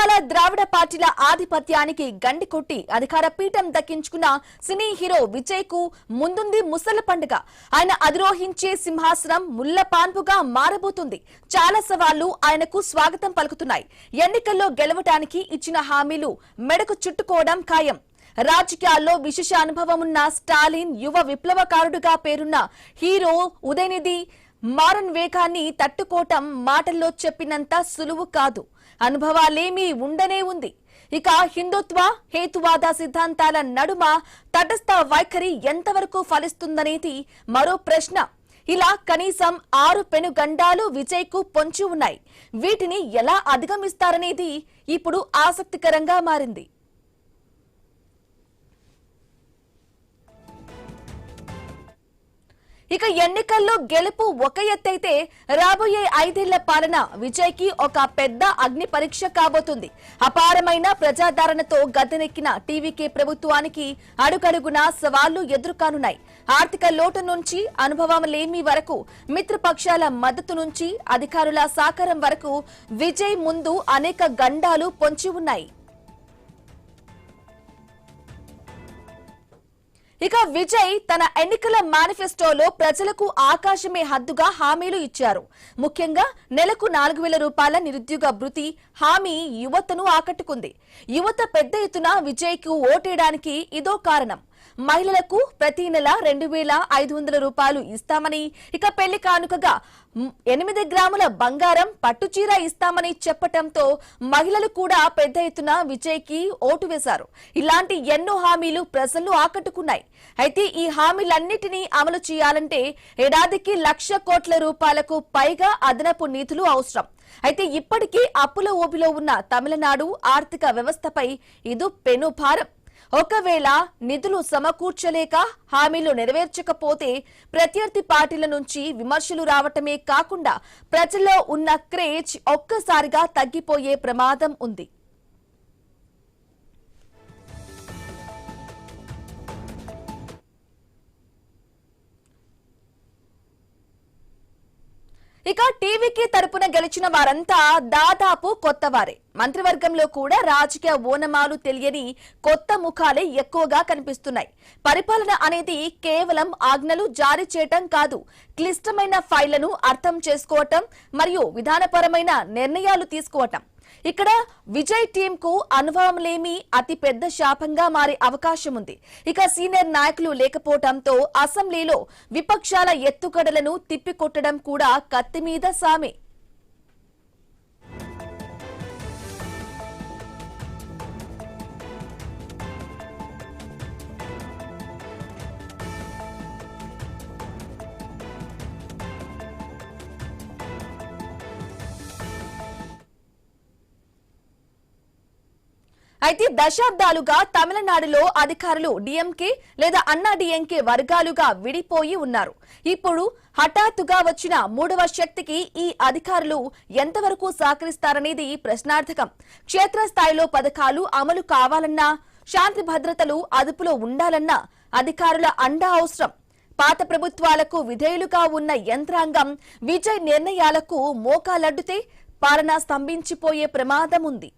పరకాల ద్రావిడ పార్టీల ఆధిపత్యానికి గండి కొట్టి అధికార పీఠం దక్కించుకున్న సినీ హీరో విజయ్ కు ముందుంది ముసల పండుగ. ఆయన అధిరోహించే సింహాసనం ముల్లపాన్పుగా మారబోతుంది. చాలా సవాళ్లు ఆయనకు స్వాగతం పలుకుతున్నాయి. ఎన్నికల్లో గెలవటానికి ఇచ్చిన హామీలు మెడకు చుట్టుకోవడం ఖాయం. రాజకీయాల్లో విశేష అనుభవం ఉన్న స్టాలిన్ యువ విప్లవకారుడుగా పేరున్న హీరో ఉదయనిధి మారన్ వేగాన్ని తట్టుకోవటం మాటల్లో చెప్పినంత సులువు కాదు. అనుభవాలేమీ ఉండనే ఉంది. ఇక హిందుత్వ హేతువాద సిద్ధాంతాల నడుమ తటస్థ వైఖరి ఎంతవరకు ఫలిస్తుందనేది మరో ప్రశ్న. ఇలా కనీసం 6 పెనుగండాలు విజయ్ కు పొంచి ఉన్నాయి. వీటిని ఎలా అధిగమిస్తారనేది ఇప్పుడు ఆసక్తికరంగా మారింది. ఇక ఎన్నికల్లో గెలుపు ఒక ఎత్తైతే రాబోయే 5 ఏళ్ల పాలన విజయ్ కి ఒక పెద్ద అగ్ని పరీక్ష కాబోతుంది. అపారమైన ప్రజాదరణతో గద్దెనెక్కిన టీవీకే ప్రభుత్వానికి అడుగడుగునా సవాళ్లు ఎదురుకానున్నాయి. ఆర్థిక లోటు నుంచి అనుభవం లేమి వరకు, మిత్రపక్షాల మద్దతు నుంచి అధికారుల సహకారం వరకు విజయ్ ముందు అనేక గండాలు పొంచి ఉన్నాయి. ఇక విజయ్ తన ఎన్నికల మేనిఫెస్టోలో ప్రజలకు ఆకాశమే హద్దుగా హామీలు ఇచ్చారు. ముఖ్యంగా నెలకు 4,000 రూపాయల నిరుద్యోగ భృతి హామీ యువతను ఆకట్టుకుంది. యువత పెద్ద ఎత్తున విజయ్ కు ఓటేయడానికి ఇదో కారణం. మహిళలకు ప్రతి నెల 2,500 రూపాయలు ఇస్తామని, ఇక పెళ్లి కానుకగా 8 గ్రాముల బంగారం పట్టుచీర ఇస్తామని చెప్పటంతో మహిళలు కూడా పెద్ద ఎత్తున విజయ్ కి ఓటు వేశారు. ఇలాంటి ఎన్నో హామీలు ప్రజలను ఆకట్టుకున్నాయి. అయితే ఈ హామీలన్నిటినీ అమలు చేయాలంటే ఏడాదికి 1,00,000 కోట్ల రూపాయలకు పైగా అదనపు నిధులు అవసరం. అయితే ఇప్పటికీ అప్పుల ఊబిలో ఉన్న తమిళనాడు ఆర్థిక వ్యవస్థపై ఇది పెనుభారం. ఒకవేళ నిధులు సమకూర్చలేక హామీలు నెరవేర్చకపోతే ప్రత్యర్థి పార్టీల నుంచి విమర్శలు రావటమే కాకుండా ప్రజల్లో ఉన్న క్రేజ్ ఒక్కసారిగా తగ్గిపోయే ప్రమాదం ఉంది. ఇక టీవీకి తరపున గెలిచిన వారంతా దాదాపు కొత్తవారే. మంత్రివర్గంలో కూడా రాజకీయ ఓనమాలు తెలియని కొత్త ముఖాలే ఎక్కువగా కనిపిస్తున్నాయి. పరిపాలన అనేది కేవలం ఆజ్ఞలు జారీ చేయటం కాదు, క్లిష్టమైన ఫైళ్లను అర్థం చేసుకోవటం మరియు విధానపరమైన నిర్ణయాలు తీసుకోవటం. ఇక్కడ విజయ్ టీం కు అనుభవం లేమి అతి పెద్ద శాపంగా మారే అవకాశం ఉంది. ఇక సీనియర్ నాయకులు లేకపోవడంతో అసెంబ్లీలో విపక్షాల ఎత్తుగడలను తిప్పికొట్టడం కూడా కత్తిమీద సామే. అయితే దశాబ్దాలుగా తమిళనాడులో అధికారులు డిఎంకే లేదా అన్నా డిఎంకే వర్గాలుగా విడిపోయి ఉన్నారు. ఇప్పుడు హఠాత్తుగా వచ్చిన 3వ శక్తికి ఈ అధికారులు ఎంతవరకు సహకరిస్తారనేది ప్రశ్నార్థకం. క్షేత్రస్థాయిలో పథకాలు అమలు కావాలన్నా, శాంతి భద్రతలు అదుపులో ఉండాలన్నా అధికారుల అండ అవసరం. పాత ప్రభుత్వాలకు విధేయులుగా ఉన్న యంత్రాంగం విజయ్ నిర్ణయాలకు మోకాలడ్డితే పాలన స్తంభించిపోయే ప్రమాదం ఉంది.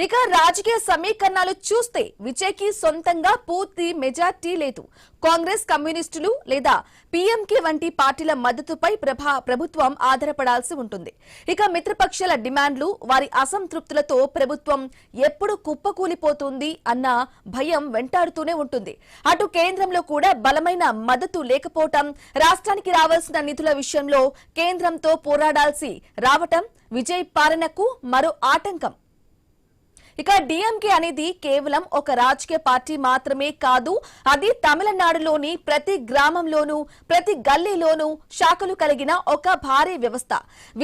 ఇక రాజకీయ సమీకరణాలు చూస్తే విజయ్ కి సొంతంగా పూర్తి మెజార్టీ లేదు. కాంగ్రెస్, కమ్యూనిస్టులు లేదా పీఎంకే వంటి పార్టీల మద్దతుపై ప్రభుత్వం ఆధారపడాల్సి ఉంటుంది. ఇక మిత్రపక్షాల డిమాండ్లు, వారి అసంతృప్తులతో ప్రభుత్వం ఎప్పుడు కుప్పకూలిపోతుంది అన్న భయం వెంటాడుతూనే ఉంటుంది. అటు కేంద్రంలో కూడా బలమైన మద్దతు లేకపోవటం, రాష్ట్రానికి రావాల్సిన నిధుల విషయంలో కేంద్రంతో పోరాడాల్సి రావటం విజయ్ పాలనకు మరో ఆటంకం. ఇక డిఎంకే అనేది కేవలం ఒక రాజకీయ పార్టీ మాత్రమే కాదు, అది తమిళనాడులోని ప్రతి గ్రామంలోనూ ప్రతి గల్లీలోనూ శాఖలు కలిగిన ఒక భారీ వ్యవస్థ.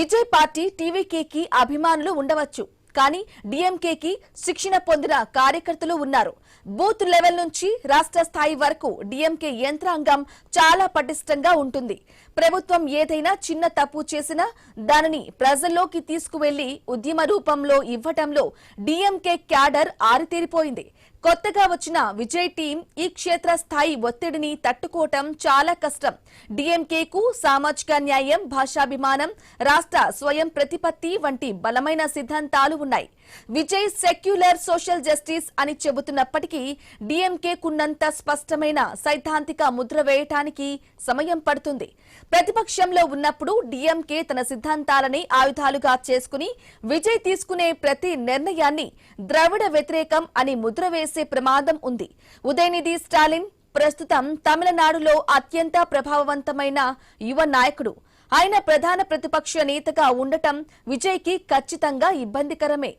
విజయ్ పార్టీ టీవీకేకి అభిమానులు ఉండవచ్చు, కానీ డిఎంకేకి శిక్షణ పొందిన కార్యకర్తలు ఉన్నారు. బూత్ లెవెల్ నుంచి రాష్ట్ర స్థాయి వరకు డిఎంకే యంత్రాంగం చాలా పటిష్టంగా ఉంటుంది. ప్రభుత్వం ఏదైనా చిన్న తప్పు చేసినా దానిని ప్రజల్లోకి తీసుకువెళ్లి ఉద్యమ రూపంలో ఇవ్వటంలో డీఎంకే క్యాడర్ ఆరితేరిపోయింది. కొత్తగా వచ్చిన విజయ్ టీం ఈ క్షేత్ర స్థాయి ఒత్తిడిని తట్టుకోవటం చాలా కష్టం. డీఎంకేకు సామాజిక న్యాయం, భాషాభిమానం, రాష్ట్ర స్వయం ప్రతిపత్తి వంటి బలమైన సిద్ధాంతాలు ఉన్నాయి. విజయ్ సెక్యులర్ సోషల్ జస్టిస్ అని చెబుతున్నప్పటికీ డీఎంకేకున్నంత స్పష్టమైన సైద్ధాంతిక ముద్ర వేయటానికి సమయం పడుతుంది. ప్రతిపక్షంలో ఉన్నప్పుడు డీఎంకే తన సిద్ధాంతాలని ఆయుధాలుగా చేసుకుని విజయ్ తీసుకునే ప్రతి నిర్ణయాన్ని ద్రవిడ వ్యతిరేకం అని ముద్ర వేసే ప్రమాదం ఉంది. ఉదయనిధి స్టాలిన్ ప్రస్తుతం తమిళనాడులో అత్యంత ప్రభావవంతమైన యువ నాయకుడు. ఆయన ప్రధాన ప్రతిపక్ష నేతగా ఉండటం విజయ్కి ఖచ్చితంగా ఇబ్బందికరమే.